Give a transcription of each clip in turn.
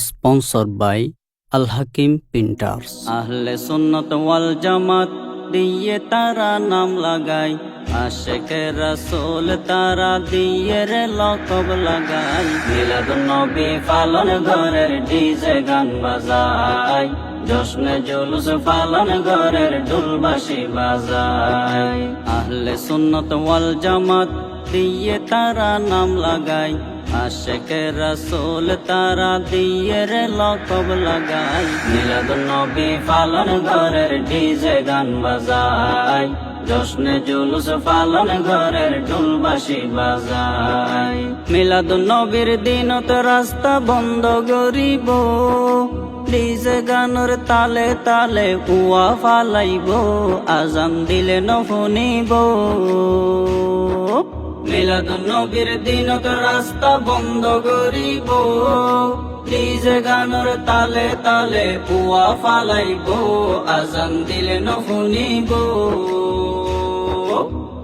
sponsored by Al Hakim Printers। আহলে সুন্নাত ওয়াল জামাত দিয়ে তারা নাম লাগায়, আশিকে রাসূল তারা দিয়ে রে লকব লাগায়। মিলাদুন নবী পালন ঘরের ডিজে গান বাজায়, জশ্নে জুলুস পালন ঘরের ঢোলবাঁশি বাজায়। আহলে সুন্নাত ওয়াল জামাত দিয়ে তারা নাম লাগায়, আশিকে রাসূল তারা দিয়ে রে লকব লাগায়। মিলাদুন নবী পালন ঘরের ডিজে গান বাজায়, জশ্নে জুলুস পালন ঘরের ঢোলবাঁশি বাজায়। মিলাদুন নবীর দিনত রাস্তা বন্ধ করিব, ডিজে গানের তালে তালে কুয়া ফালাইব, আজান দিলে নফুনিব। মিলাদুন নবীর দিনত রাস্তা বন্ধ করিব, ডিজে গানের তালে তালে কুয়া ফালাইব, আজান দিলে নফুনিব।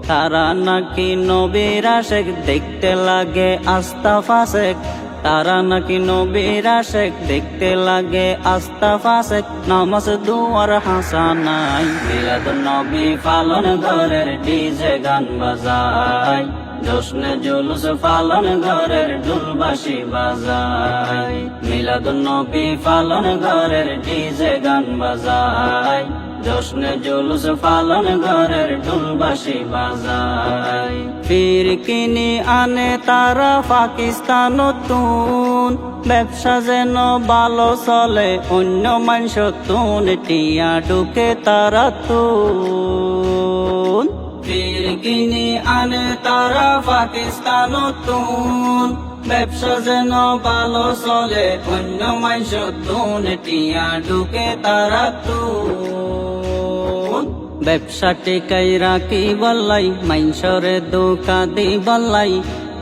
তারা নাকি নবীর আশেক, দেখতে লাগে আস্থা ফাসেক। তারা নাকি নবীর আশেক, দেখতে লাগে আস্থা ফাসেক, নামাজ দুয়ার হাসানাই। মিলাদুন নবী পালন ঘরের ডিজে গান বাজায়, জশ্নে জুলুস পালন ঘরের ঢোলবাঁশি বাজায়। মিলাদুন নবী পালন ঘরের ডিজে গান বাজায়, জশ্নে জুলুস পালন ঘরের ঢোলবাঁশি বাজায়। ফির কিনি আনে তারা পাকিস্তান নতুন, ব্যবসা যেন ভালো চলে অন্য মানুষ তুন, টিয়া ঢুকে তারা তুন। ফির কিনি আনে তারা পাকিস্তান নতুন, ব্যবসা যেন ভালো চলে অন্য মানুষ তুন, টিয়া ঢুকে তারা তুন। ব্যবসা টিকাই রাখি বল্লাই, মাইনসরে ধোকা দি বল্লাই।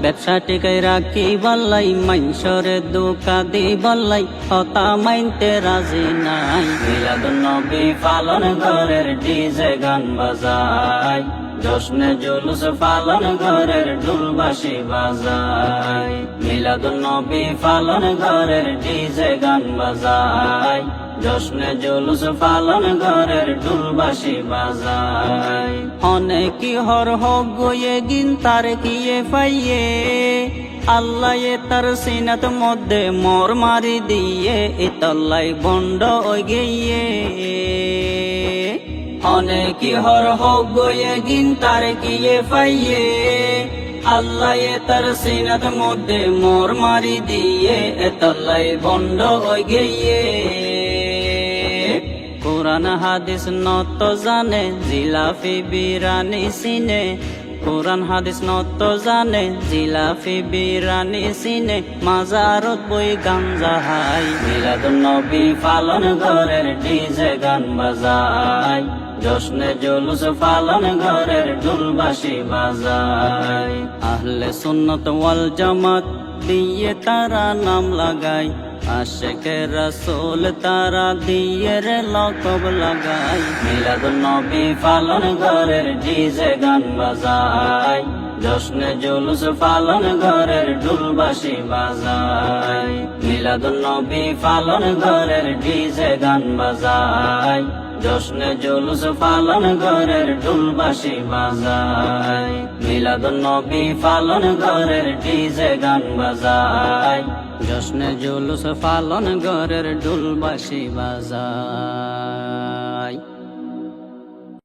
ব্যবসা টিকাই রাখি বল্লাই, মাইনসরে ধোকা দি বল্লাই, কথা মাইনতে রাজি নাই। মিলাদুন নবী পালন ঘরের ডিজে গান বাজায়, জশ্নে জুলুস পালন ঘরের ঢোলবাঁশি বাজায়। মিলাদুন নবী পালন ঘরের ডিজে গান বাজায়, জশ্নে জুলুস পালন ঘরের ঢোলবাঁশি বাজায়। অনেকি হর হক গয়ে গিন তার কিয়ে পাইয়ে, আল্লাহ তার সিনাত মধ্যে মর মারি দিয়ে, ইতল্লাই বন্ড ওই গিয়ে। অনেকি হর হক গয়ে গিন তার কিয়ে পাইয়ে, আল্লাহ তার সিনাত মধ্যে মর মারি দিয়ে, ইতল্লাই বন্ড ওই গিয়ে। কোরআন হাদিস নত জানে, জিলাফি বিরানি সিনে। কোরআন হাদিস নত জানে, জিলাফি বিরানি সিনে, মাজারত বই গাঞ্জা হাই। মিলাদুন নবী পালন ঘরের ডিজে গান বাজায়, জশ্নে জুলুস পালন ঘরের ঢোলবাঁশি বাজায়। আহলে সুন্নাত ওয়াল জামাত দিয়ে তারা নাম লাগায়, আশিকে রাসূল তারা দিয়ে রে লকব লাগায়। মিলাদুন নবী পালন ঘরের ডিজে গান বাজায়, জশ্নে জুলুস পালন ঘরের ঢোলবাঁশি বাজায়। মিলাদুন নবী পালন ঘরের ডিজে গান বাজায়, জশ্নে জুলুস পালন ঘরের ঢোলবাঁশি বাজায়। মিলাদুন নবী পালন ঘরের ডিজে গান বাজায়, জশ্নে জুলুস পালন ঘরের ঢোলবাঁশি বাজায়।